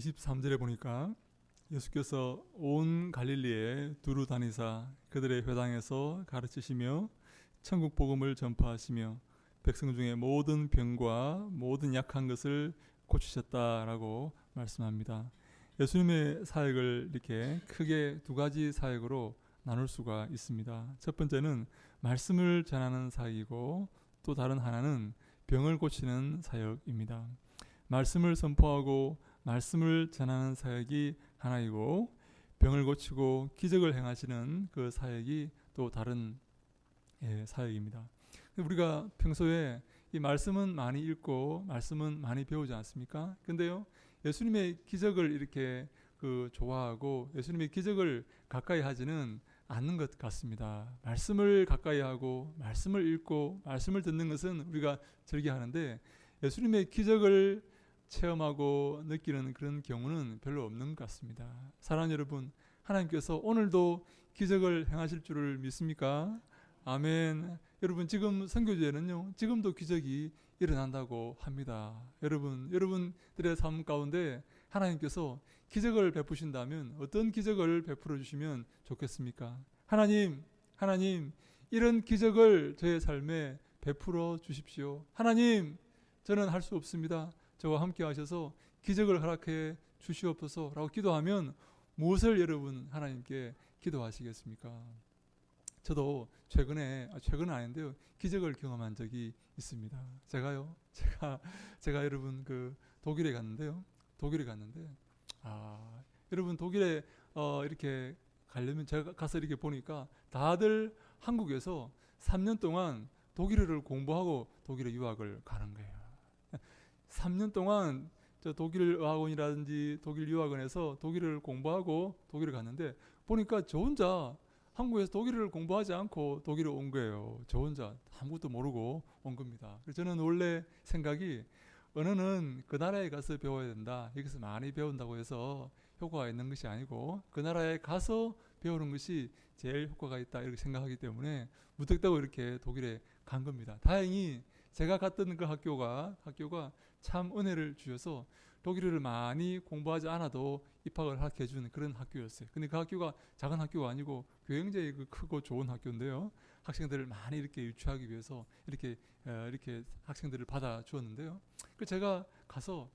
23절에 보니까 예수께서 온 갈릴리에 두루 다니사 그들의 회당에서 가르치시며 천국 복음을 전파하시며 백성 중에 모든 병과 모든 약한 것을 고치셨다라고 말씀합니다. 예수님의 사역을 이렇게 크게 두 가지 사역으로 나눌 수가 있습니다. 첫 번째는 말씀을 전하는 사역이고 또 다른 하나는 병을 고치는 사역입니다. 말씀을 선포하고 말씀을 전하는 사역이 하나이고 병을 고치고 기적을 행하시는 그 사역이 또 다른 사역입니다. 우리가 평소에 이 말씀은 많이 읽고 말씀은 많이 배우지 않습니까? 근데요, 예수님의 기적을 이렇게 좋아하고 예수님의 기적을 가까이 하지는 않는 것 같습니다. 말씀을 가까이 하고 말씀을 읽고 말씀을 듣는 것은 우리가 즐겨하는데 예수님의 기적을 체험하고 느끼는 그런 경우는 별로 없는 것 같습니다. 사랑하는 여러분, 하나님께서 오늘도 기적을 행하실 줄을 믿습니까? 아멘. 여러분, 지금 선교제는요, 지금도 기적이 일어난다고 합니다. 여러분들의 삶 가운데 하나님께서 기적을 베푸신다면 어떤 기적을 베풀어 주시면 좋겠습니까? 하나님, 이런 기적을 저의 삶에 베풀어 주십시오. 하나님, 저는 할 수 없습니다. 저와 함께 하셔서 기적을 허락해 주시옵소서라고 기도하면 무엇을 여러분 하나님께 기도하시겠습니까? 저도 최근은 아닌데요, 기적을 경험한 적이 있습니다. 제가 여러분 독일에 갔는데 여러분 독일에 이렇게 가려면 제가 가서 이렇게 보니까 다들 한국에서 3년 동안 독일어를 공부하고 독일에 유학을 가는 거예요. 3년 동안 저 독일 어학원이라든지 독일 유학원에서 독일어를 공부하고 독일에 갔는데 보니까 저 혼자 한국에서 독일어를 공부하지 않고 독일에 온 거예요. 저 혼자 아무것도 모르고 온 겁니다. 그래서 저는 원래 생각이 언어는 그 나라에 가서 배워야 된다. 여기서 많이 배운다고 해서 효과가 있는 것이 아니고 그 나라에 가서 배우는 것이 제일 효과가 있다 이렇게 생각하기 때문에 무턱대고 이렇게 독일에 간 겁니다. 다행히 제가 갔던 그 학교가 참 은혜를 주셔서 독일어를 많이 공부하지 않아도 입학을 하게 해주는 그런 학교였어요. 근데 그 학교가 작은 학교가 아니고 굉장히 크고 좋은 학교인데요. 학생들을 많이 이렇게 유치하기 위해서 이렇게 학생들을 받아 주었는데요. 그 제가 가서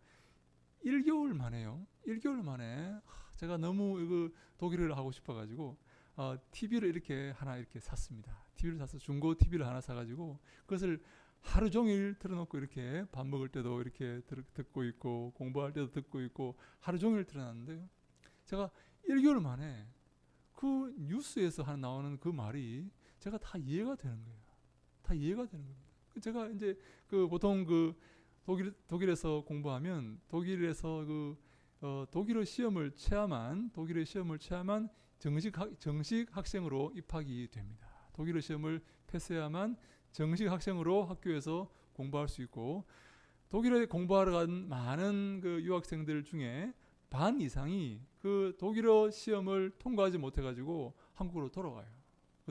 1개월 만에 제가 너무 독일어를 하고 싶어가지고 TV를 하나 샀습니다. TV를 사서 중고 TV를 하나 사가지고 그것을 하루 종일 틀어놓고 이렇게 밥 먹을 때도 이렇게 듣고 있고 공부할 때도 듣고 있고 하루 종일 틀어놨는데요. 제가 1개월 만에 그 뉴스에서 나오는 그 말이 제가 다 이해가 되는 거예요. 다 이해가 되는 겁니다. 제가 이제 보통 독일에서 공부하면 독일에서 독일어 시험을 체험한 정식 학생으로 입학이 됩니다. 독일어 시험을 패스해야만 정식 학생으로 학교에서 공부할 수 있고 독일에 공부하러 간 많은 유학생들 중에 반 이상이 독일어 시험을 통과하지 못해가지고 한국으로 돌아와요.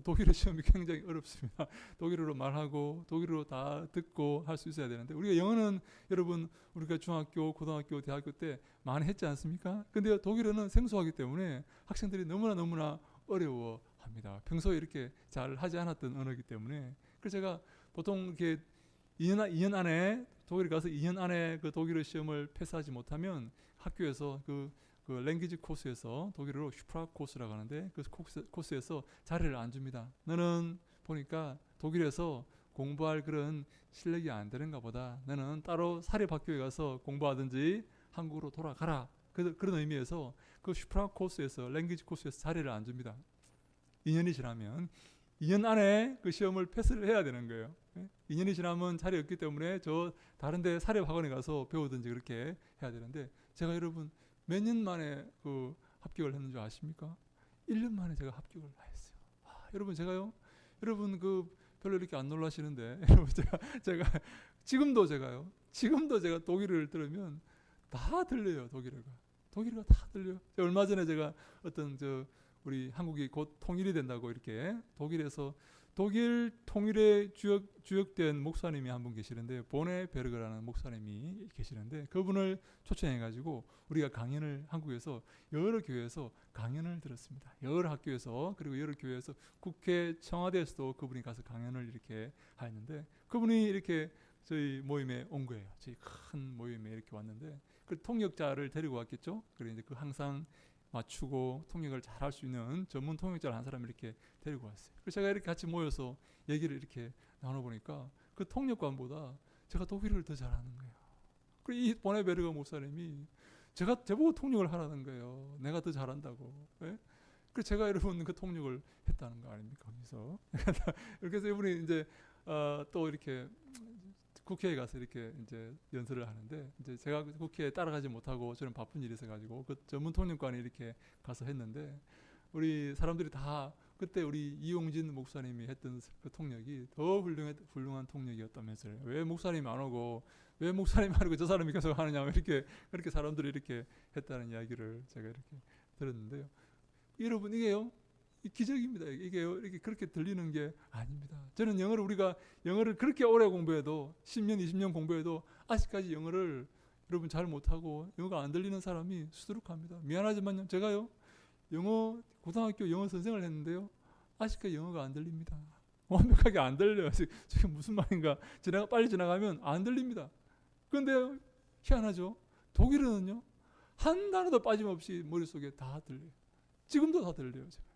독일어 시험이 굉장히 어렵습니다. 독일어로 말하고 독일어로 다 듣고 할 수 있어야 되는데 우리가 영어는 여러분 우리가 중학교, 고등학교, 대학교 때 많이 했지 않습니까? 근데 독일어는 생소하기 때문에 학생들이 너무나 어려워합니다. 평소에 이렇게 잘 하지 않았던 언어이기 때문에 그래서 제가 보통 이렇게 2년 안에 독일에 가서 2년 안에 독일어 시험을 패스하지 못하면 학교에서 랭귀지 코스에서 독일어로 슈프라 코스라고 하는데 그 코스에서 자리를 안 줍니다. 너는 보니까 독일에서 공부할 그런 실력이 안 되는가 보다. 너는 따로 사립학교에 가서 공부하든지 한국으로 돌아가라. 그런 의미에서 슈프라 코스에서 랭귀지 코스에서 자리를 안 줍니다. 2년이 지나면 2년 안에 시험을 패스를 해야 되는 거예요. 2년이 지나면 자리 없기 때문에 다른데 사립학원에 가서 배우든지 그렇게 해야 되는데 제가 여러분 몇 년 만에 합격을 했는 줄 아십니까? 1년 만에 제가 합격을 했어요. 여러분 여러분 별로 이렇게 안 놀라시는데 여러분 제가 지금도 제가 독일어를 들으면 다 들려요. 독일어가 다 들려요. 얼마 전에 제가 어떤 우리 한국이 곧 통일이 된다고 이렇게 독일에서 독일 통일에 주역된 목사님이 한 분 계시는데 보네베르그라는 목사님이 계시는데 그분을 초청해가지고 우리가 강연을 한국에서 여러 교회에서 강연을 들었습니다. 여러 학교에서 그리고 여러 교회에서 국회 청와대에서도 그분이 가서 강연을 이렇게 하였는데 그분이 이렇게 저희 모임에 온 거예요. 저희 큰 모임에 이렇게 왔는데 그 통역자를 데리고 왔겠죠. 그래서 이제 그 항상 맞추고 통역을 잘 할 수 있는 전문 통역자를 한 사람을 이렇게 데리고 왔어요. 그래서 제가 이렇게 같이 모여서 얘기를 이렇게 나눠보니까 그 통역관보다 제가 독일어를 더 잘하는 거예요. 그리고 이 보네베르거 목사님이 제보고 통역을 하라는 거예요. 내가 더 잘한다고. 예? 그래서 제가 여러분 그 통역을 했다는 거 아닙니까? 거기서. 그래서 이분이 이제 또 이렇게 국회에 가서 이렇게 이제 연설을 하는데 이제 제가 국회에 따라가지 못하고 저는 바쁜 일이 있어가지고 그 전문 통역관이 이렇게 가서 했는데 우리 사람들이 다 그때 우리 이용진 목사님이 했던 그 통역이 더 훌륭한 통역이었다면서요. 왜 목사님이 안 오고 왜 목사님이 안 오고 저 사람이 계속 하느냐 이렇게 그렇게 사람들이 이렇게 했다는 이야기를 제가 이렇게 들었는데요. 여러분 이게요. 이 기적입니다. 이게요. 이렇게 그렇게 들리는 게 아닙니다. 저는 우리가 영어를 그렇게 오래 공부해도 10년, 20년 공부해도 아직까지 영어를 여러분 잘 못하고 영어가 안 들리는 사람이 수두룩합니다. 미안하지만요. 제가요. 고등학교 영어 선생을 했는데요. 아직까지 영어가 안 들립니다. 완벽하게 안 들려요. 지금 무슨 말인가 빨리 지나가면 안 들립니다. 그런데 희한하죠. 독일어는요. 한 단어도 빠짐없이 머릿속에 다 들려요. 지금도 다 들려요. 제가.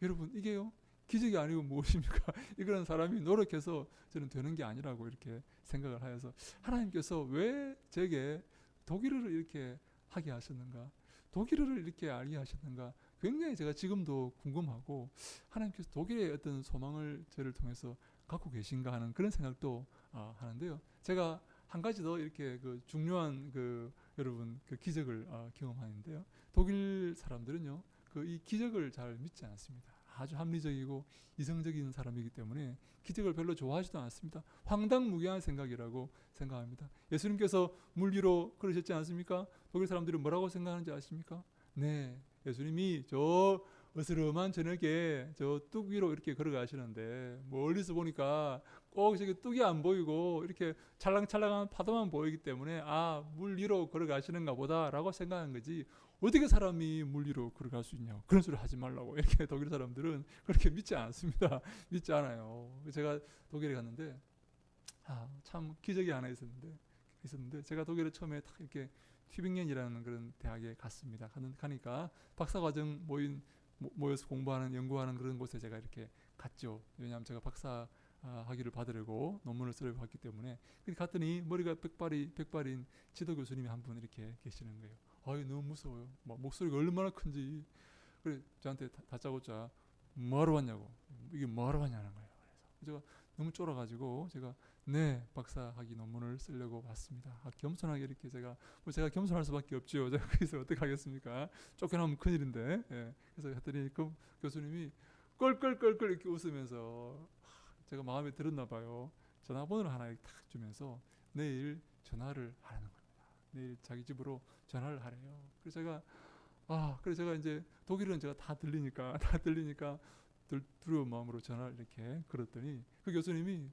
여러분 이게요. 기적이 아니고 무엇입니까? 이런 사람이 노력해서 저는 되는 게 아니라고 이렇게 생각을 하여서 하나님께서 왜 제게 독일어를 이렇게 하게 하셨는가? 독일어를 이렇게 알게 하셨는가? 굉장히 제가 지금도 궁금하고 하나님께서 독일의 어떤 소망을 저를 통해서 갖고 계신가 하는 그런 생각도 하는데요. 제가 한 가지 더 이렇게 그 중요한 여러분 그 기적을 경험하는데요. 독일 사람들은요. 이 기적을 잘 믿지 않습니다. 아주 합리적이고 이성적인 사람이기 때문에 기적을 별로 좋아하지도 않습니다. 황당무계한 생각이라고 생각합니다. 예수님께서 물 위로 걸으셨지 않습니까? 독일 사람들이 뭐라고 생각하는지 아십니까? 네, 예수님이 저 어스름한 저녁에 저 뚝 위로 이렇게 걸어가시는데 멀리서 보니까 꼭 저기 뚝이 안 보이고 이렇게 찰랑찰랑한 파도만 보이기 때문에 물 위로 걸어가시는가 보다라고 생각한 거지 어떻게 사람이 물 위로 걸어갈 수 있냐고 그런 소리 하지 말라고 이렇게 독일 사람들은 그렇게 믿지 않습니다. 믿지 않아요. 제가 독일에 갔는데 참 기적이 하나 있었는데 제가 독일에 처음에 딱 이렇게 튜빙겐이라는 그런 대학에 갔습니다. 가니까 박사과정 모여서 공부하는 연구하는 그런 곳에 제가 이렇게 갔죠. 왜냐하면 제가 박사 학위를 받으려고 논문을 쓰려고 했기 때문에 갔더니 머리가 백발인 지도 교수님이 한 분 이렇게 계시는 거예요. 너무 무서워요. 목소리가 얼마나 큰지. 그래 저한테 다짜고짜 뭐하러 왔냐고 이게 뭐하러 왔냐는 거예요. 그래서 제가 너무 쫄아가지고 제가 네 박사 학위 논문을 쓰려고 왔습니다. 겸손하게 이렇게 제가 겸손할 수밖에 없죠. 제가 거기서 어떻게 하겠습니까? 쫓겨나면 큰일인데. 예. 그래서 했더니 그 교수님이 껄껄껄껄 이렇게 웃으면서 제가 마음에 들었나 봐요. 전화번호를 하나 탁 주면서 내일 전화를 하라는 겁니다. 내일 자기 집으로 전화를 하래요. 그래서 제가 이제 독일은 제가 다 들리니까 두려운 마음으로 전화를 이렇게 걸었더니 그 교수님이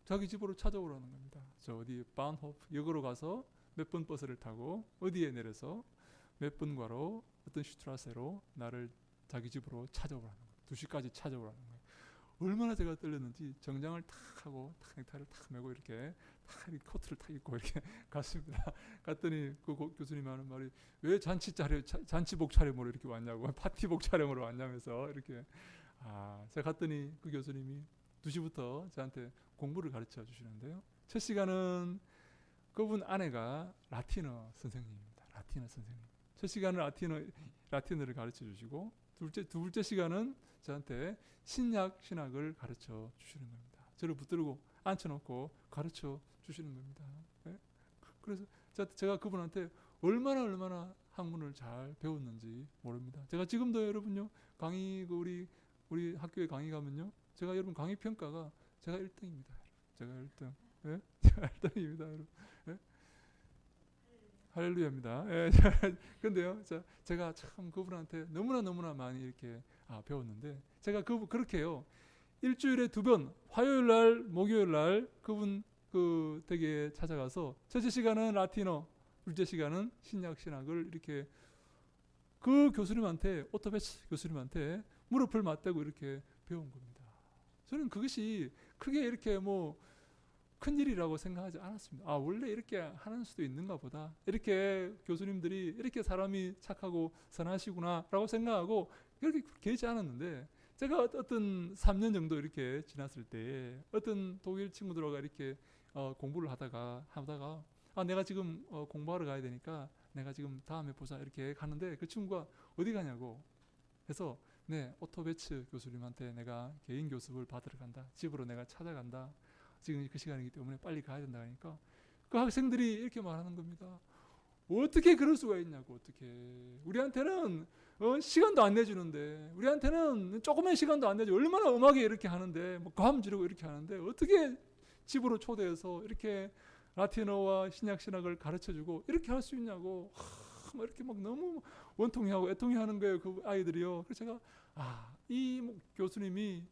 자기 집으로 찾아오라는 겁니다. 저 어디 바운호프 역으로 가서 몇 번 버스를 타고 어디에 내려서 몇 분과로 어떤 슈트라세로 나를 자기 집으로 찾아오라는 거예요. 2시까지 찾아오라는 거예요. 얼마나 제가 떨렸는지 정장을 탁 하고 탁 넥타이를 탁 메고 이렇게 코트를 탁 입고 이렇게 갔습니다. 갔더니 그 교수님이 하는 말이 왜 잔치복 차림으로 이렇게 왔냐고 파티복 차림으로 왔냐면서 이렇게 제가 갔더니 그 교수님이 2시부터 저한테 공부를 가르쳐 주시는데요. 첫 시간은 그분 아내가 라틴어 선생님입니다. 라틴어 선생님. 첫 시간은 라틴어를 가르쳐 주시고 두 번째 시간은 저한테 신학을 가르쳐 주시는 겁니다. 저를 붙들고 앉혀놓고 가르쳐 주시는 겁니다. 네? 그래서 제가 그분한테 얼마나 학문을 잘 배웠는지 모릅니다. 제가 지금도 여러분요 강의 우리 학교에 강의 가면요 제가 여러분 강의 평가가 제가 1등입니다. 제가 1등. 네? 제가 1등입니다, 여러분. 네? 할렐루야입니다. 예, 근데요, 제가 참 그분한테 너무나 많이 이렇게 배웠는데, 제가 그렇게요, 일주일에 2번 화요일 날 목요일 날 그분 그 댁에 찾아가서 첫째 시간은 라틴어, 둘째 시간은 신약 신학을 이렇게 그 교수님한테, 오토베츠 교수님한테 무릎을 맞대고 이렇게 배운 겁니다. 저는 그것이 크게 이렇게 뭐 큰일이라고 생각하지 않았습니다. 아, 원래 이렇게 하는 수도 있는가 보다. 이렇게 교수님들이 이렇게 사람이 착하고 선하시구나 라고 생각하고 그렇게 개의치 않았는데, 제가 어떤 3년 정도 이렇게 지났을 때 어떤 독일 친구들과 이렇게 공부를 하다가 아, 내가 지금 공부하러 가야 되니까 내가 지금 다음에 보자 이렇게 가는데, 그 친구가 어디 가냐고 해서 네, 오토베츠 교수님한테 내가 개인 교습을 받으러 간다. 집으로 내가 찾아간다. 지금 그 시간이기 때문에 빨리 가야 된다 하니까 그 학생들이 이렇게 말하는 겁니다. 어떻게 그럴 수가 있냐고. 어떻게 우리한테는 시간도 안 내주는데, 우리한테는 조금의 시간도 안 내줘. 얼마나 음악에 이렇게 하는데 뭐 감 지르고 이렇게 하는데 어떻게 집으로 초대해서 이렇게 라틴어와 신약신학을 가르쳐주고 이렇게 할 수 있냐고. 막 이렇게 막 너무 원통이 하고 애통이 하는 거예요, 그 아이들이요. 그래서 제가 이 교수님이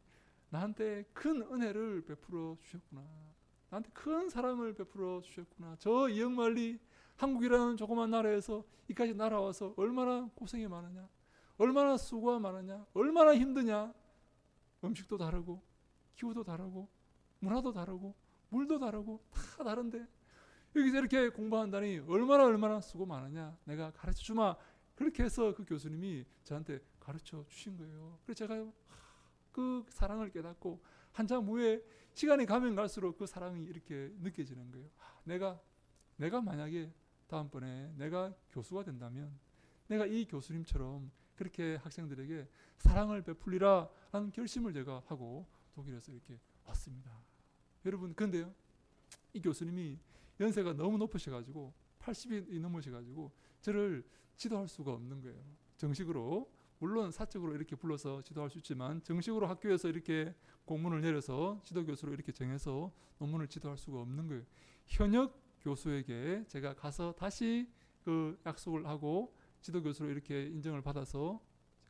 나한테 큰 은혜를 베풀어 주셨구나. 나한테 큰 사랑을 베풀어 주셨구나. 저 이역만리 한국이라는 조그만 나라에서 이까지 날아와서 얼마나 고생이 많으냐, 얼마나 수고가 많으냐, 얼마나 힘드냐. 음식도 다르고 기후도 다르고 문화도 다르고 물도 다르고 다 다른데 여기서 이렇게 공부한다니 얼마나 수고 많으냐. 내가 가르쳐 주마. 그렇게 해서 그 교수님이 저한테 가르쳐 주신 거예요. 그래서 제가 그 사랑을 깨닫고 한참 후에 시간이 가면 갈수록 그 사랑이 이렇게 느껴지는 거예요. 내가 만약에 다음번에 내가 교수가 된다면 내가 이 교수님처럼 그렇게 학생들에게 사랑을 베풀리라 하는 결심을 제가 하고 독일에서 이렇게 왔습니다. 여러분, 근데요, 이 교수님이 연세가 너무 높으셔가지고 80이 넘으셔가지고 저를 지도할 수가 없는 거예요. 정식으로, 물론 사적으로 이렇게 불러서 지도할 수 있지만 정식으로 학교에서 이렇게 공문을 내려서 지도교수로 이렇게 정해서 논문을 지도할 수가 없는 거예요. 현역 교수에게 제가 가서 다시 그 약속을 하고 지도교수로 이렇게 인정을 받아서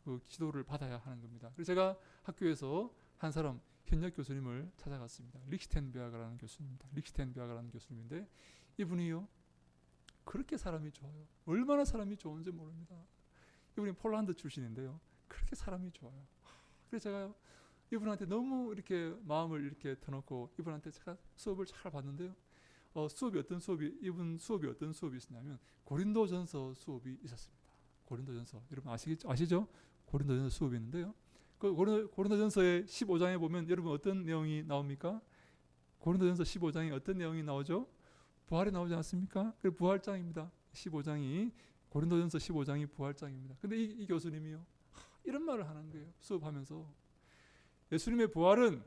그 지도를 받아야 하는 겁니다. 그래서 제가 학교에서 한 사람 현역 교수님을 찾아갔습니다. 리히텐베아그라는 교수님입니다. 리히텐베아그라는 교수님인데 이분이요, 그렇게 사람이 좋아요. 얼마나 사람이 좋은지 모릅니다. 이분이 폴란드 출신인데요, 그렇게 사람이 좋아요. 그래서 제가 이분한테 너무 이렇게 마음을 이렇게 터놓고 이분한테 제가 수업을 잘 봤는데요. 이분 수업이 어떤 수업이 있었냐면 고린도전서 수업이 있었습니다. 고린도전서, 여러분 아시죠? 고린도전서 수업이 있는데요. 그 고린도전서의 15장에 보면 여러분 어떤 내용이 나옵니까? 고린도전서 15장에 어떤 내용이 나오죠? 부활이 나오지 않습니까? 그 부활장입니다. 15장이 고린도전서 15장이 부활장입니다. 근데 이 교수님이요, 이런 말을 하는 거예요. 수업하면서 예수님의 부활은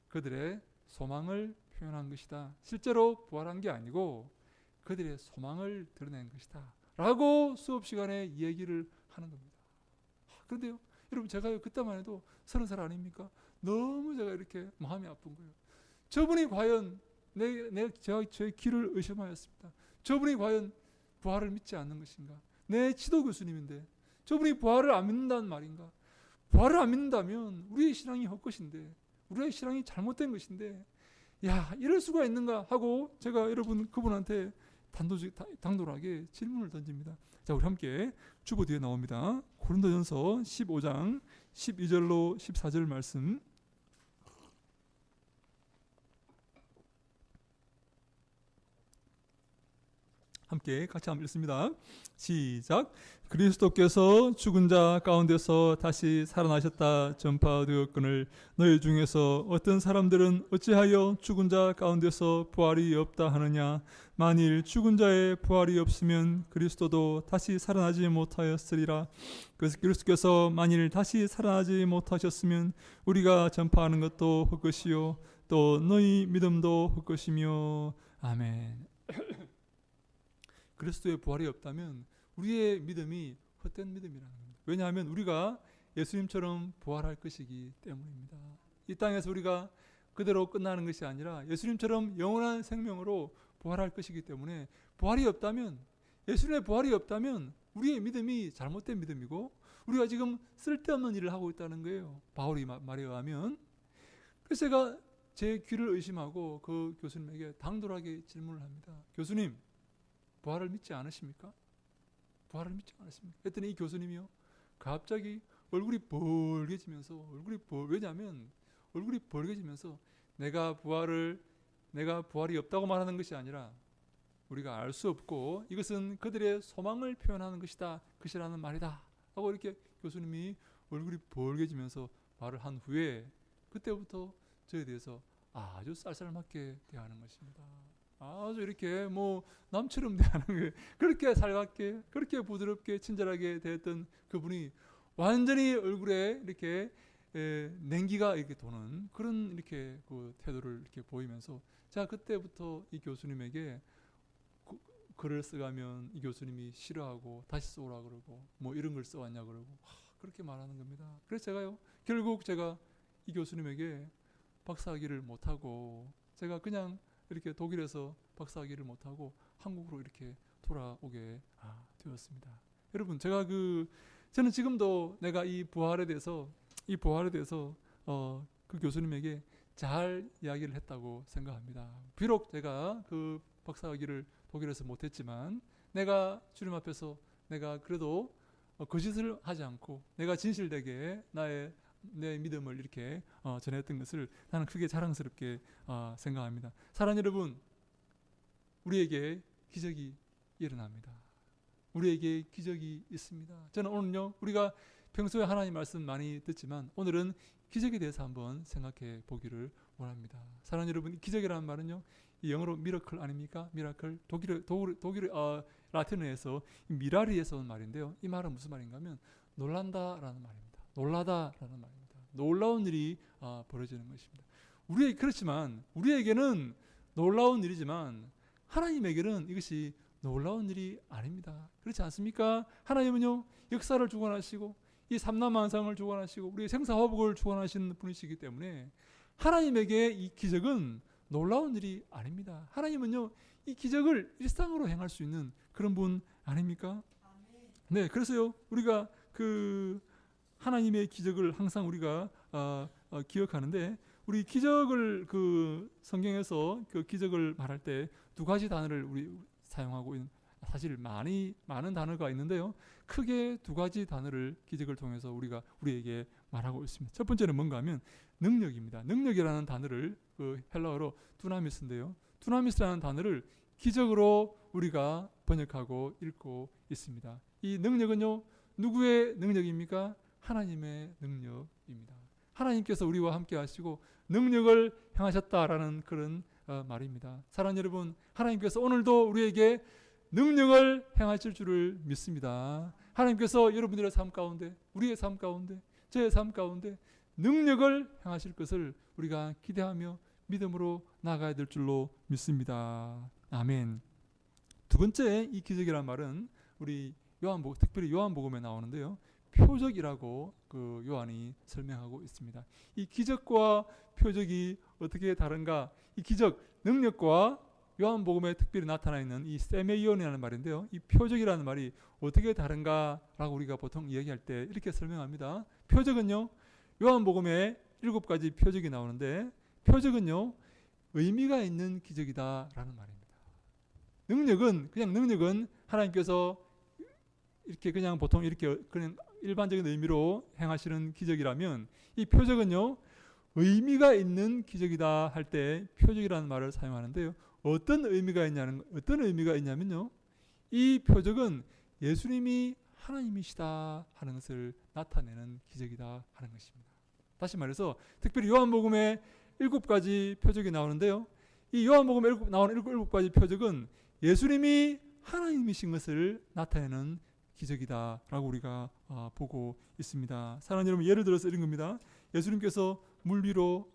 그들의 소망을 표현한 것이다. 실제로 부활한 게 아니고 그들의 소망을 드러낸 것이다. 라고 수업 시간에 얘기를 하는 겁니다. 그런데요, 여러분, 제가 그때만 해도 30살 아닙니까? 너무 제가 이렇게 마음이 아픈 거예요. 저분이 과연 제가 제 길을 의심하였습니다. 저분이 과연 부활을 믿지 않는 것인가? 내 지도 교수님인데 저분이 부활을 안 믿는다는 말인가? 부활을 안 믿는다면 우리의 신앙이 헛것인데, 우리의 신앙이 잘못된 것인데, 야, 이럴 수가 있는가 하고 제가 여러분 그분한테 당돌하게 질문을 던집니다. 자, 우리 함께 주보 뒤에 나옵니다. 고린도전서 15장 12절로 14절 말씀. 함께 같이 한번 읽습니다. 시작. 그리스도께서 죽은 자 가운데서 다시 살아나셨다 전파되었거늘 너희 중에서 어떤 사람들은 어찌하여 죽은 자 가운데서 부활이 없다 하느냐. 만일 죽은 자의 부활이 없으면 그리스도도 다시 살아나지 못하였으리라. 그래서 그리스도께서 만일 다시 살아나지 못하셨으면 우리가 전파하는 것도 헛것이요 또 너희 믿음도 헛것이며. 아멘. 그리스도의 부활이 없다면 우리의 믿음이 헛된 믿음이라는 겁니다. 왜냐하면 우리가 예수님처럼 부활할 것이기 때문입니다. 이 땅에서 우리가 그대로 끝나는 것이 아니라 예수님처럼 영원한 생명으로 부활할 것이기 때문에 부활이 없다면, 예수님의 부활이 없다면 우리의 믿음이 잘못된 믿음이고 우리가 지금 쓸데없는 일을 하고 있다는 거예요. 바울이 말에 의하면. 그래서 제가 제 귀를 의심하고 그 교수님에게 당돌하게 질문을 합니다. 교수님, 부활을 믿지 않으십니까? 부활을 믿지 않으십니까? 했더니 이 교수님이요, 갑자기 얼굴이 벌개지면서 왜냐하면 얼굴이 벌개지면서 내가 부활이 없다고 말하는 것이 아니라 우리가 알 수 없고 이것은 그들의 소망을 표현하는 것이라는 말이다 하고 이렇게 교수님이 얼굴이 벌개지면서 말을 한 후에 그때부터 저에 대해서 아주 쌀쌀맞게 대하는 것입니다. 아주 이렇게 뭐 남처럼 대하는 거예요. 그렇게 살갑게, 그렇게 부드럽게 친절하게 대했던 그분이 완전히 얼굴에 이렇게 냉기가 이렇게 도는 그런 이렇게 그 태도를 이렇게 보이면서, 자, 그때부터 이 교수님에게 글을 써가면 이 교수님이 싫어하고 다시 써오라 그러고 뭐 이런 걸 써왔냐 그러고 그렇게 말하는 겁니다. 그래서 제가요, 결국 제가 이 교수님에게 박사학위를 못하고 제가 그냥 이렇게 독일에서 박사학위를 못하고 한국으로 이렇게 돌아오게 되었습니다. 여러분, 저는 지금도 내가 이 부활에 대해서 그 교수님에게 잘 이야기를 했다고 생각합니다. 비록 제가 그 박사학위를 독일에서 못했지만 내가 주님 앞에서 내가 그래도 거짓을 하지 않고 내가 진실되게 내 믿음을 이렇게 전했던 것을 나는 크게 자랑스럽게 생각합니다. 사랑하는 여러분, 우리에게 기적이 일어납니다. 우리에게 기적이 있습니다. 저는 오늘요, 우리가 평소에 하나님 말씀 많이 듣지만 오늘은 기적에 대해서 한번 생각해 보기를 원합니다. 사랑하는 여러분, 이 기적이라는 말은요, 이 영어로 미러클 아닙니까? 미라클. 독일 라틴어에서 미라리에서 온 말인데요. 이 말은 무슨 말인가 하면 놀란다라는 말입니다. 놀라다라는 말입니다. 놀라운 일이 벌어지는 것입니다. 그렇지만 우리에게는 놀라운 일이지만 하나님에게는 이것이 놀라운 일이 아닙니다. 그렇지 않습니까? 하나님은요, 역사를 주관하시고 이 삼라만상을 주관하시고 우리의 생사화복을 주관하시는 분이시기 때문에 하나님에게 이 기적은 놀라운 일이 아닙니다. 하나님은요, 이 기적을 일상으로 행할 수 있는 그런 분 아닙니까? 네, 그래서요, 우리가 그 하나님의 기적을 항상 우리가 기억하는데, 우리 기적을 그 성경에서 그 기적을 말할 때 두 가지 단어를 우리 사용하고 있는, 사실 많은 단어가 있는데요, 크게 두 가지 단어를 기적을 통해서 우리에게 말하고 있습니다. 첫 번째는 뭔가 하면 능력입니다. 능력이라는 단어를 그 헬라어로 두나미스인데요, 두나미스라는 단어를 기적으로 우리가 번역하고 읽고 있습니다. 이 능력은요, 누구의 능력입니까? 하나님의 능력입니다. 하나님께서 우리와 함께 하시고 능력을 행하셨다라는 그런 말입니다. 사랑하는 여러분, 하나님께서 오늘도 우리에게 능력을 행하실 줄을 믿습니다. 하나님께서 여러분들의 삶 가운데, 우리의 삶 가운데, 저의 삶 가운데 능력을 행하실 것을 우리가 기대하며 믿음으로 나가야 될 줄로 믿습니다. 아멘. 두 번째, 이 기적이라는 말은 우리 특별히 요한복음에 나오는데요, 표적이라고 그 요한이 설명하고 있습니다. 이 기적과 표적이 어떻게 다른가? 이 기적, 능력과 요한복음에 특별히 나타나 있는 이 세메이온이라는 말인데요, 이 표적이라는 말이 어떻게 다른가라고 우리가 보통 이야기할 때 이렇게 설명합니다. 표적은요, 요한복음에 7가지 표적이 나오는데, 표적은요, 의미가 있는 기적이다라는 말입니다. 능력은 하나님께서 이렇게 그냥 보통 이렇게 그냥 일반적인 의미로 행하시는 기적이라면, 이 표적은요, 의미가 있는 기적이다 할 때 표적이라는 말을 사용하는데요, 어떤 의미가 있냐면요, 이 표적은 예수님이 하나님이시다 하는 것을 나타내는 기적이다 하는 것입니다. 다시 말해서 특별히 요한복음에 7가지 표적이 나오는데요, 이 요한복음에 나오는 7가지 표적은 예수님이 하나님이신 것을 나타내는 기적이다라고 우리가 보고 있습니다. 사랑하는 여러분, 예를 들어서 이런 겁니다. 예수님께서 물 위로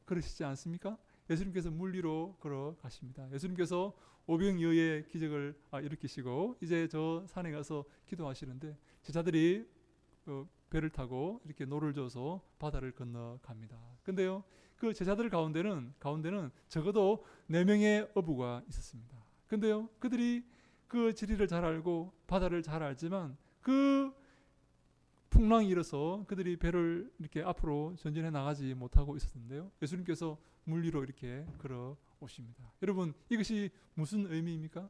걸으시지 않습니까? 예수님께서 물 위로 걸어가십니다. 예수님께서 오병이어의 기적을 일으키시고 이제 저 산에 가서 기도하시는데 제자들이 배를 타고 이렇게 노를 져서 바다를 건너갑니다. 근데요, 그 제자들 가운데는 적어도 4명의 어부가 있었습니다. 근데요, 그들이 그 지리를 잘 알고 바다를 잘 알지만 그 풍랑이 일어서 그들이 배를 이렇게 앞으로 전진해 나가지 못하고 있었는데요. 예수님께서 물 위로 이렇게 걸어 오십니다. 여러분, 이것이 무슨 의미입니까?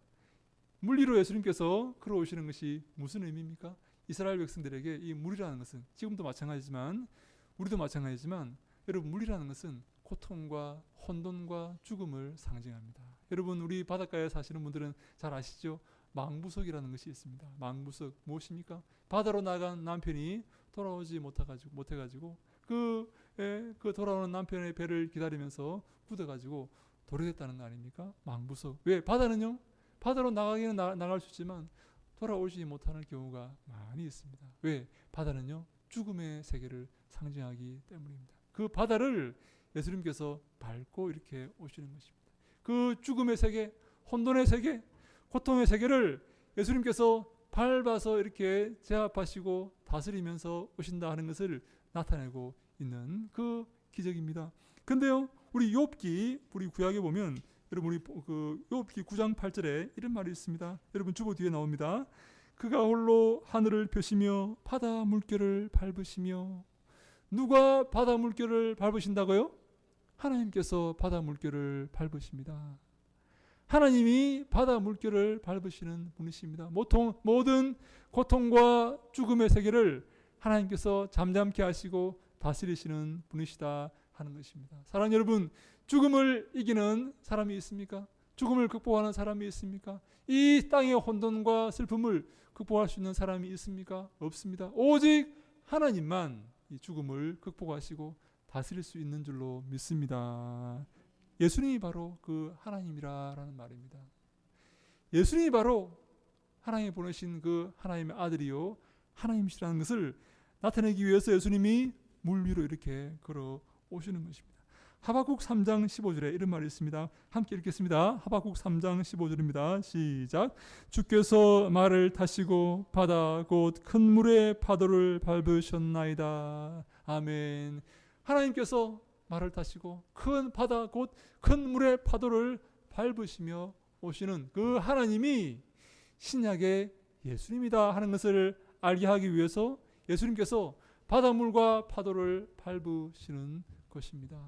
물 위로 예수님께서 걸어 오시는 것이 무슨 의미입니까? 이스라엘 백성들에게 이 물이라는 것은 지금도 마찬가지지만 우리도 마찬가지지만 여러분, 물이라는 것은 고통과 혼돈과 죽음을 상징합니다. 여러분, 우리 바닷가에 사시는 분들은 잘 아시죠? 망부석이라는 것이 있습니다. 망부석 무엇입니까? 바다로 나간 남편이 돌아오지 못해가지고 그 돌아오는 남편의 배를 기다리면서 굳어가지고 도래됐다는 거 아닙니까? 망부석. 왜? 바다는요, 바다로 나가기는 나갈 수 있지만 돌아오지 못하는 경우가 많이 있습니다. 왜? 바다는요, 죽음의 세계를 상징하기 때문입니다. 그 바다를 예수님께서 밟고 이렇게 오시는 것입니다. 그 죽음의 세계, 혼돈의 세계, 고통의 세계를 예수님께서 밟아서 이렇게 제압하시고 다스리면서 오신다 하는 것을 나타내고 있는 그 기적입니다. 근데요, 우리 욥기, 우리 구약에 보면 여러분, 우리 그 욥기 9장 8절에 이런 말이 있습니다. 여러분, 주보 뒤에 나옵니다. 그가 홀로 하늘을 펴시며 바다 물결을 밟으시며. 누가 바다 물결을 밟으신다고요? 하나님께서 바다 물결을 밟으십니다. 하나님이 바다 물결을 밟으시는 분이십니다. 모든 고통과 죽음의 세계를 하나님께서 잠잠케 하시고 다스리시는 분이시다 하는 것입니다. 사랑하는 여러분, 죽음을 이기는 사람이 있습니까? 죽음을 극복하는 사람이 있습니까? 이 땅의 혼돈과 슬픔을 극복할 수 있는 사람이 있습니까? 없습니다. 오직 하나님만 이 죽음을 극복하시고 다스릴 수 있는 줄로 믿습니다. 예수님이 바로 그 하나님이라는 말입니다. 예수님이 바로 하나님이 보내신 그 하나님의 아들이요 하나님이시라는 것을 나타내기 위해서 예수님이 물 위로 이렇게 걸어 오시는 것입니다. 하박국 3장 15절에 이런 말이 있습니다. 함께 읽겠습니다. 하박국 3장 15절입니다. 시작. 주께서 말을 타시고 바다 곧 큰 물의 파도를 밟으셨나이다. 아멘. 하나님께서 말을 타시고 큰 바다 곧 큰 물의 파도를 밟으시며 오시는 그 하나님이 신약의 예수님이다 하는 것을 알게 하기 위해서 예수님께서 바닷물과 파도를 밟으시는 것입니다.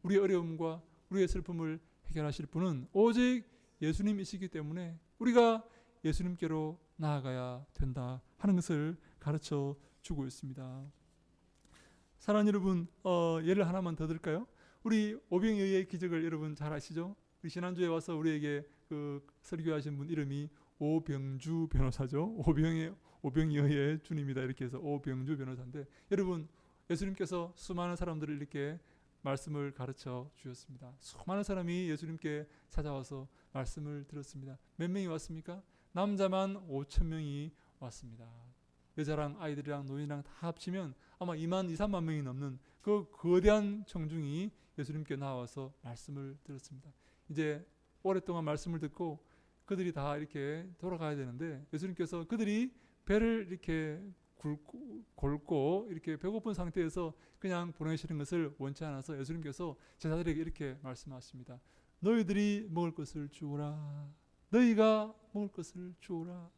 우리의 어려움과 우리의 슬픔을 해결하실 분은 오직 예수님이시기 때문에 우리가 예수님께로 나아가야 된다 하는 것을 가르쳐 주고 있습니다. 사랑하는 여러분, 예를 하나만 더 들을까요? 우리 오병이어의 기적을 여러분 잘 아시죠? 우리 지난주에 와서 우리에게 그 설교하신 분 이름이 오병주 변호사죠. 오병이어의 주님이다 이렇게 해서 오병주 변호사인데, 여러분, 예수님께서 수많은 사람들을 이렇게 말씀을 가르쳐 주셨습니다. 수많은 사람이 예수님께 찾아와서 말씀을 들었습니다. 몇 명이 왔습니까? 남자만 5천 명이 왔습니다. 여자랑 아이들이랑 노인이랑 다 합치면 아마 2만 3만 명이 넘는 그 거대한 청중이 예수님께 나와서 말씀을 들었습니다. 이제 오랫동안 말씀을 듣고 그들이 다 이렇게 돌아가야 되는데 예수님께서 그들이 배를 이렇게 곪고 이렇게 배고픈 상태에서 그냥 보내시는 것을 원치 않아서 예수님께서 제자들에게 이렇게 말씀하십니다. 너희들이 먹을 것을 주오라. 너희가 먹을 것을 주오라.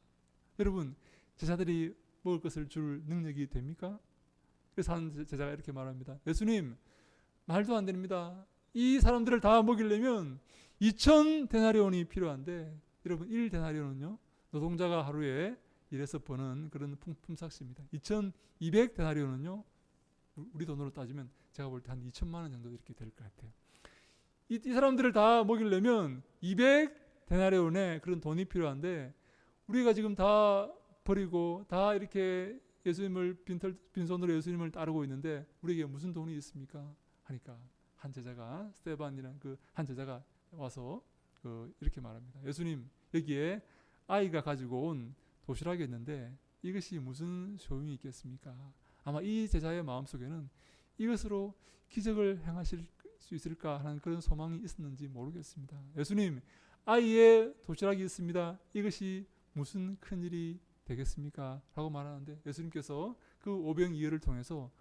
여러분, 제자들이 먹을 것을 줄 능력이 됩니까? 그래서 한 제자가 이렇게 말합니다. 예수님, 말도 안 됩니다. 이 사람들을 다 먹이려면 2,000 데나리온이 필요한데, 여러분 1 데나리온은요 노동자가 하루에 일해서 버는 그런 품삯입니다. 2,200 데나리온은요 우리 돈으로 따지면 제가 볼 때 한 2천만 원 정도 이렇게 될 것 같아요. 이 사람들을 다 먹이려면 200 데나리온의 그런 돈이 필요한데 우리가 지금 다 버리고 다 이렇게 예수님을 빈손으로 예수님을 따르고 있는데 우리에게 무슨 돈이 있습니까? 하니까 한 제자가 스테반이라는 그 한 제자가 와서 이렇게 말합니다. 예수님, 여기에 아이가 가지고 온 도시락이 있는데 이것이 무슨 소용이 있겠습니까? 아마 이 제자의 마음속에는 이것으로 기적을 행하실 수 있을까 하는 그런 소망이 있었는지 모르겠습니다. 예수님, 아이의 도시락이 있습니다. 이것이 무슨 큰일이 되겠습니까? 라고 말하는데 예수님께서 그 오병이어를 통해서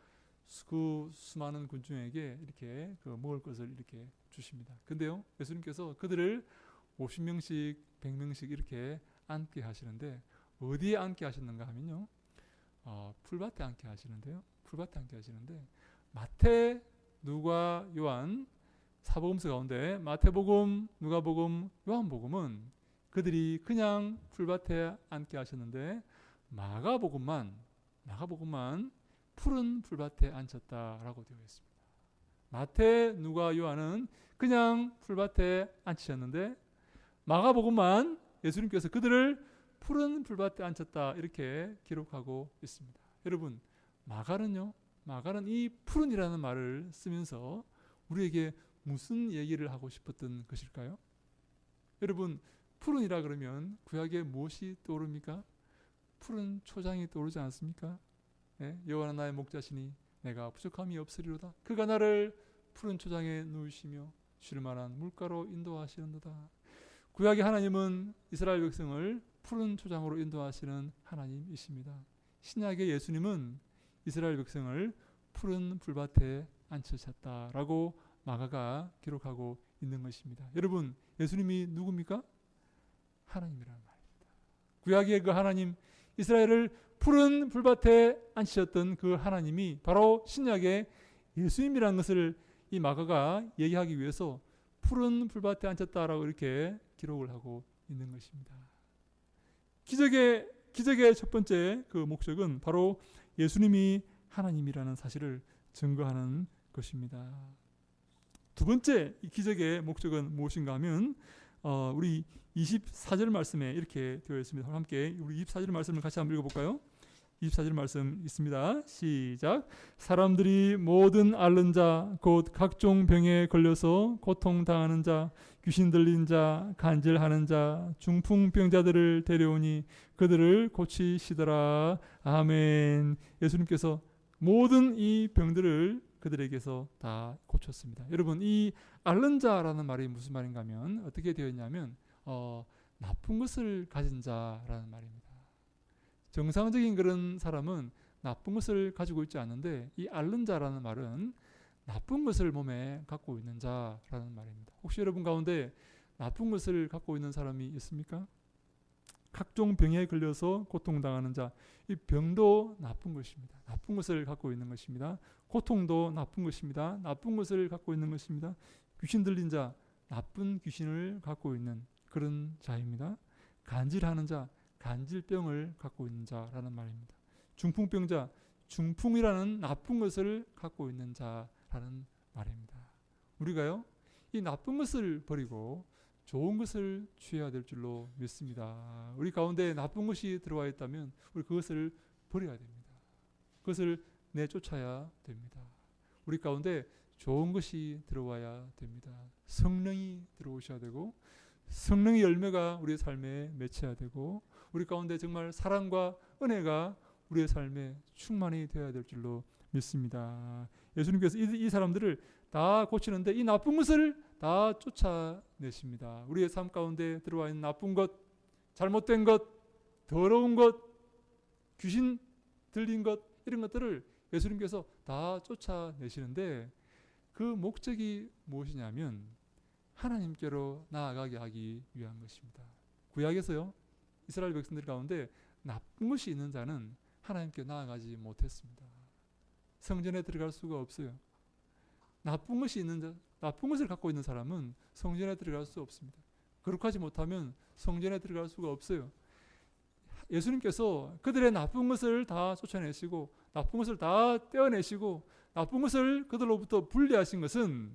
그 수많은 군중에게 이렇게 먹을 것을 이렇게 주십니다. 근데요, 예수님께서 그들을 50명씩 100명씩 이렇게 앉게 하시는데 어디에 앉게 하셨는가 하면요, 풀밭에 앉게 하시는데요. 풀밭에 앉게 하시는데 마태, 누가, 요한 사복음서 가운데 마태복음, 누가복음, 요한복음은 그들이 그냥 풀밭에 앉게 하셨는데 마가복음만 푸른 풀밭에 앉혔다라고 되어 있습니다. 마태, 누가, 요한은 그냥 풀밭에 앉히셨는데 마가복음만 예수님께서 그들을 푸른 풀밭에 앉혔다 이렇게 기록하고 있습니다. 여러분, 마가는 이 푸른이라는 말을 쓰면서 우리에게 무슨 얘기를 하고 싶었던 것일까요? 여러분, 푸른이라 그러면 구약에 무엇이 떠오릅니까? 푸른 초장이 떠오르지 않습니까? 네? 여호와는 나의 목자시니 내가 부족함이 없으리로다. 그가 나를 푸른 초장에 누우시며 쉴 만한 물가로 인도하시는도다. 구약의 하나님은 이스라엘 백성을 푸른 초장으로 인도하시는 하나님이십니다. 신약의 예수님은 이스라엘 백성을 푸른 풀밭에 앉히셨다라고 마가가 기록하고 있는 것입니다. 여러분, 예수님이 누굽니까? 하나님이라는 말입니다. 구약의 그 하나님, 이스라엘을 푸른 풀밭에 앉히셨던 그 하나님이 바로 신약의 예수님이라는 것을 이 마가가 얘기하기 위해서 푸른 풀밭에 앉혔다라고 이렇게 기록을 하고 있는 것입니다. 기적의 첫 번째 그 목적은 바로 예수님이 하나님이라는 사실을 증거하는 것입니다. 두 번째 이 기적의 목적은 무엇인가 하면 우리 24절 말씀에 이렇게 되어 있습니다. 함께 우리 24절 말씀을 같이 한번 읽어볼까요? 24절 말씀 있습니다. 시작. 사람들이 모든 앓는 자, 곧 각종 병에 걸려서 고통당하는 자, 귀신 들린 자, 간질하는 자, 중풍병자들을 데려오니 그들을 고치시더라. 아멘. 예수님께서 모든 이 병들을 그들에게서 다 고쳤습니다. 여러분, 이 앓는 자라는 말이 무슨 말인가 하면 어떻게 되어 있냐면 나쁜 것을 가진 자라는 말입니다. 정상적인 그런 사람은 나쁜 것을 가지고 있지 않는데 이 앓는 자라는 말은 나쁜 것을 몸에 갖고 있는 자라는 말입니다. 혹시 여러분 가운데 나쁜 것을 갖고 있는 사람이 있습니까? 각종 병에 걸려서 고통당하는 자, 이 병도 나쁜 것입니다. 나쁜 것을 갖고 있는 것입니다. 고통도 나쁜 것입니다. 나쁜 것을 갖고 있는 것입니다. 귀신 들린 자, 나쁜 귀신을 갖고 있는 그런 자입니다. 간질하는 자, 간질병을 갖고 있는 자라는 말입니다. 중풍병자, 중풍이라는 나쁜 것을 갖고 있는 자라는 말입니다. 우리가요, 이 나쁜 것을 버리고 좋은 것을 취해야 될 줄로 믿습니다. 우리 가운데 나쁜 것이 들어와 있다면 우리 그것을 버려야 됩니다. 그것을 내쫓아야 됩니다. 우리 가운데 좋은 것이 들어와야 됩니다. 성령이 들어오셔야 되고 성령의 열매가 우리의 삶에 맺혀야 되고 우리 가운데 정말 사랑과 은혜가 우리의 삶에 충만히 되어야 될 줄로 믿습니다. 예수님께서 이 사람들을 다 고치는데 이 나쁜 것을 다 쫓아내십니다. 우리의 삶 가운데 들어와 있는 나쁜 것, 잘못된 것, 더러운 것, 귀신 들린 것 이런 것들을 예수님께서 다 쫓아내시는데 그 목적이 무엇이냐면 하나님께로 나아가게 하기 위한 것입니다. 구약에서요, 이스라엘 백성들 가운데 나쁜 것이 있는 자는 하나님께 나아가지 못했습니다. 성전에 들어갈 수가 없어요. 나쁜 것이 있는 자, 나쁜 것을 갖고 있는 사람은 성전에 들어갈 수 없습니다. 거룩하지 못하면 성전에 들어갈 수가 없어요. 예수님께서 그들의 나쁜 것을 다 쫓아내시고 나쁜 것을 다 떼어내시고 나쁜 것을 그들로부터 분리하신 것은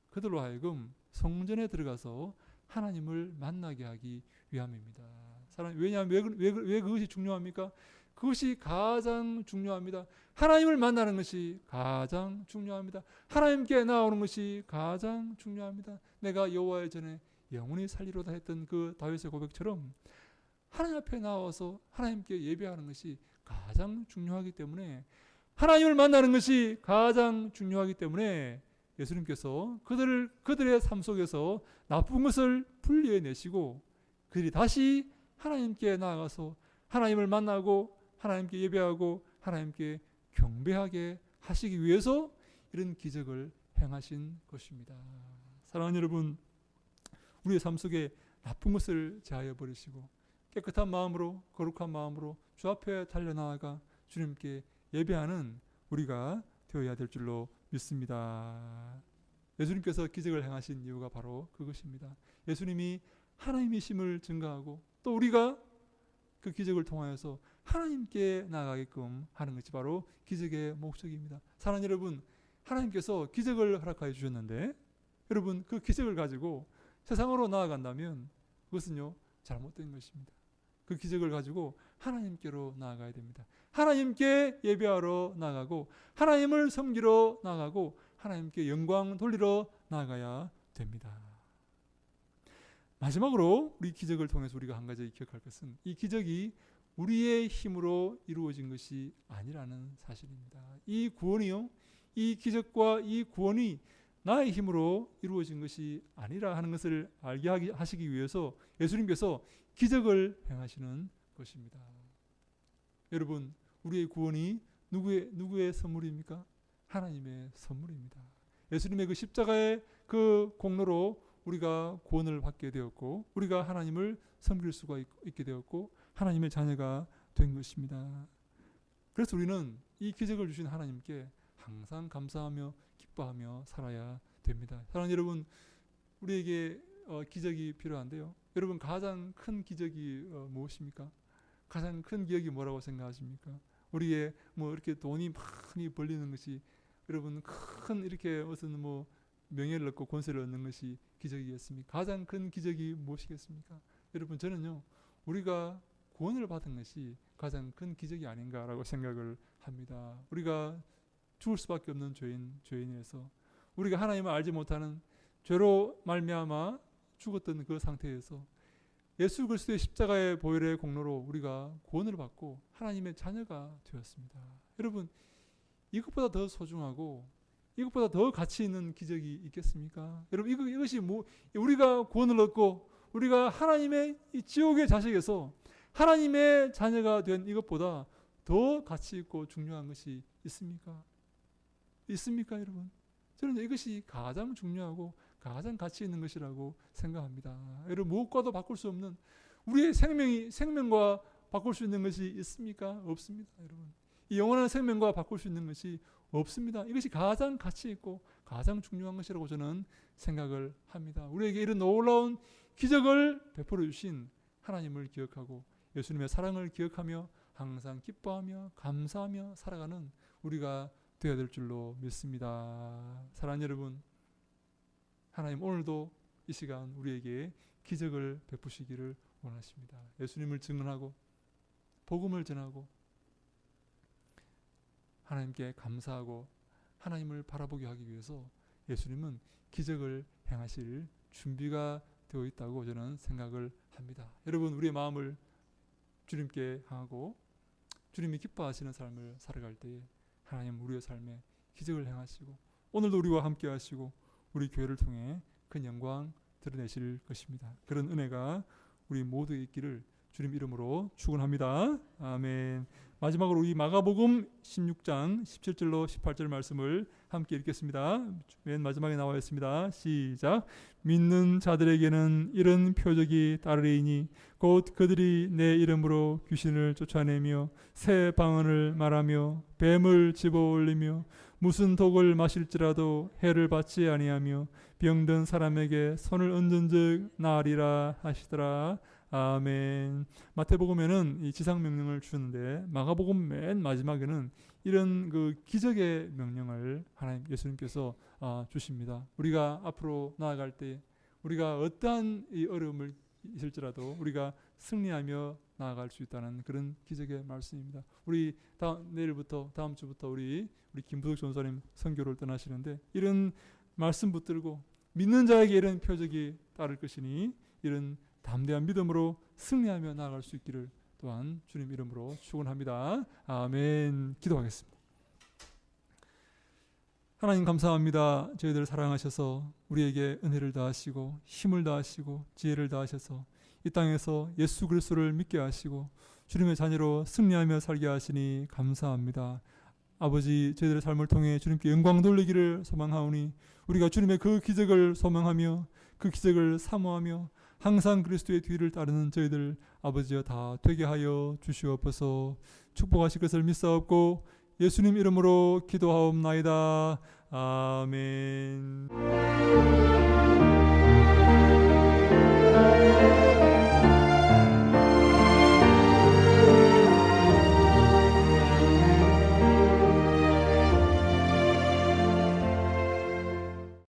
그들로 하여금 성전에 들어가서 하나님을 만나게 하기 위함입니다. 왜냐하면 왜 그것이 중요합니까? 그것이 가장 중요합니다. 하나님을 만나는 것이 가장 중요합니다. 하나님께 나오는 것이 가장 중요합니다. 내가 여호와의 전에 영원히 살리로다 했던 그 다윗의 고백처럼 하나님 앞에 나와서 하나님께 예배하는 것이 가장 중요하기 때문에 하나님을 만나는 것이 가장 중요하기 때문에 예수님께서 그들의 삶 속에서 나쁜 것을 분리해내시고 그들이 다시 하나님께 나아가서 하나님을 만나고 하나님께 예배하고 하나님께 경배하게 하시기 위해서 이런 기적을 행하신 것입니다. 사랑하는 여러분, 우리의 삶 속에 나쁜 것을 제하여 버리시고 깨끗한 마음으로 거룩한 마음으로 주 앞에 달려나아가 주님께 예배하는 우리가 되어야 될 줄로 믿습니다. 예수님께서 기적을 행하신 이유가 바로 그것입니다. 예수님이 하나님이심을 증거하고 또 우리가 그 기적을 통하여서 하나님께 나아가게끔 하는 것이 바로 기적의 목적입니다. 사랑하는 여러분, 하나님께서 기적을 허락하여 주셨는데 여러분 그 기적을 가지고 세상으로 나아간다면 그것은요 잘못된 것입니다. 그 기적을 가지고 하나님께로 나아가야 됩니다. 하나님께 예배하러 나아가고 하나님을 섬기러 나아가고 하나님께 영광 돌리러 나아가야 됩니다. 마지막으로 우리 기적을 통해서 우리가 한 가지 기억할 것은 이 기적이 우리의 힘으로 이루어진 것이 아니라는 사실입니다. 이 구원이요, 이 기적과 이 구원이 나의 힘으로 이루어진 것이 아니라 하는 것을 알게 하시기 위해서 예수님께서 기적을 행하시는 것입니다. 여러분, 우리의 구원이 누구의 선물입니까? 하나님의 선물입니다. 예수님의 그 십자가의 그 공로로 우리가 구원을 받게 되었고 우리가 하나님을 섬길 수가 있게 되었고 하나님의 자녀가 된 것입니다. 그래서 우리는 이 기적을 주신 하나님께 항상 감사하며 기뻐하며 살아야 됩니다. 사랑하는 여러분, 우리에게 기적이 필요한데요. 여러분 가장 큰 기적이 무엇입니까? 가장 큰 기적이 뭐라고 생각하십니까? 우리의 뭐 이렇게 돈이 많이 벌리는 것이 여러분 큰 이렇게 무슨 뭐 명예를 얻고 권세를 얻는 것이 기적이겠습니까? 가장 큰 기적이 무엇이겠습니까? 여러분 저는요 우리가 구원을 받은 것이 가장 큰 기적이 아닌가라고 생각을 합니다. 우리가 죽을 수밖에 없는 죄인에서 우리가 하나님을 알지 못하는 죄로 말미암아 죽었던 그 상태에서 예수 그리스도의 십자가의 보혈의 공로로 우리가 구원을 받고 하나님의 자녀가 되었습니다. 여러분 이것보다 더 소중하고 이것보다 더 가치 있는 기적이 있겠습니까? 여러분 이것이 뭐 우리가 구원을 얻고 우리가 하나님의 이 지옥의 자식에서 하나님의 자녀가 된 이것보다 더 가치 있고 중요한 것이 있습니까? 있습니까, 여러분? 저는 이것이 가장 중요하고 가장 가치 있는 것이라고 생각합니다. 여러분 무엇과도 바꿀 수 없는 우리의 생명과 바꿀 수 있는 것이 있습니까? 없습니다, 여러분. 이 영원한 생명과 바꿀 수 있는 것이 없습니다. 이것이 가장 가치 있고 가장 중요한 것이라고 저는 생각을 합니다. 우리에게 이런 놀라운 기적을 베풀어 주신 하나님을 기억하고 예수님의 사랑을 기억하며 항상 기뻐하며 감사하며 살아가는 우리가 되어야 될 줄로 믿습니다. 사랑하는 여러분, 하나님 오늘도 이 시간 우리에게 기적을 베푸시기를 원하십니다. 예수님을 증언하고 복음을 전하고 하나님께 감사하고 하나님을 바라보게 하기 위해서 예수님은 기적을 행하실 준비가 되어 있다고 저는 생각을 합니다. 여러분 우리의 마음을 주님께 향하고 주님이 기뻐하시는 삶을 살아갈 때에 하나님 우리의 삶에 기적을 행하시고 오늘도 우리와 함께 하시고 우리 교회를 통해 큰 영광 드러내실 것입니다. 그런 은혜가 우리 모두에 있기를 주님 이름으로 축원합니다. 아멘. 마지막으로 우리 마가복음 16장 17절로 18절 말씀을 함께 읽겠습니다. 맨 마지막에 나와 있습니다. 시작. 믿는 자들에게는 이런 표적이 따르리니 곧 그들이 내 이름으로 귀신을 쫓아내며 새 방언을 말하며 뱀을 집어올리며 무슨 독을 마실지라도 해를 받지 아니하며 병든 사람에게 손을 얹은즉 나으리라 하시더라. 아멘. 마태복음에는 이 지상 명령을 주는데 마가복음 맨 마지막에는 이런 그 기적의 명령을 하나님 예수님께서 주십니다. 우리가 앞으로 나아갈 때 우리가 어떠한 이 어려움을 있을지라도 우리가 승리하며 나아갈 수 있다는 그런 기적의 말씀입니다. 우리 내일부터 다음 주부터 우리 김부석 전사님 선교를 떠나시는데 이런 말씀 붙들고 믿는 자에게 이런 표적이 따를 것이니 이런 담대한 믿음으로 승리하며 나아갈 수 있기를 또한 주님 이름으로 축원합니다. 아멘. 기도하겠습니다. 하나님 감사합니다. 저희들을 사랑하셔서 우리에게 은혜를 다하시고 힘을 다하시고 지혜를 다하셔서 이 땅에서 예수 그리스도를 믿게 하시고 주님의 자녀로 승리하며 살게 하시니 감사합니다. 아버지 저희들의 삶을 통해 주님께 영광 돌리기를 소망하오니 우리가 주님의 그 기적을 소망하며 그 기적을 사모하며 항상 그리스도의 뒤를 따르는 저희들 아버지여 다 되게 하여 주시옵소서. 축복하실 것을 믿사옵고 예수님 이름으로 기도하옵나이다. 아멘.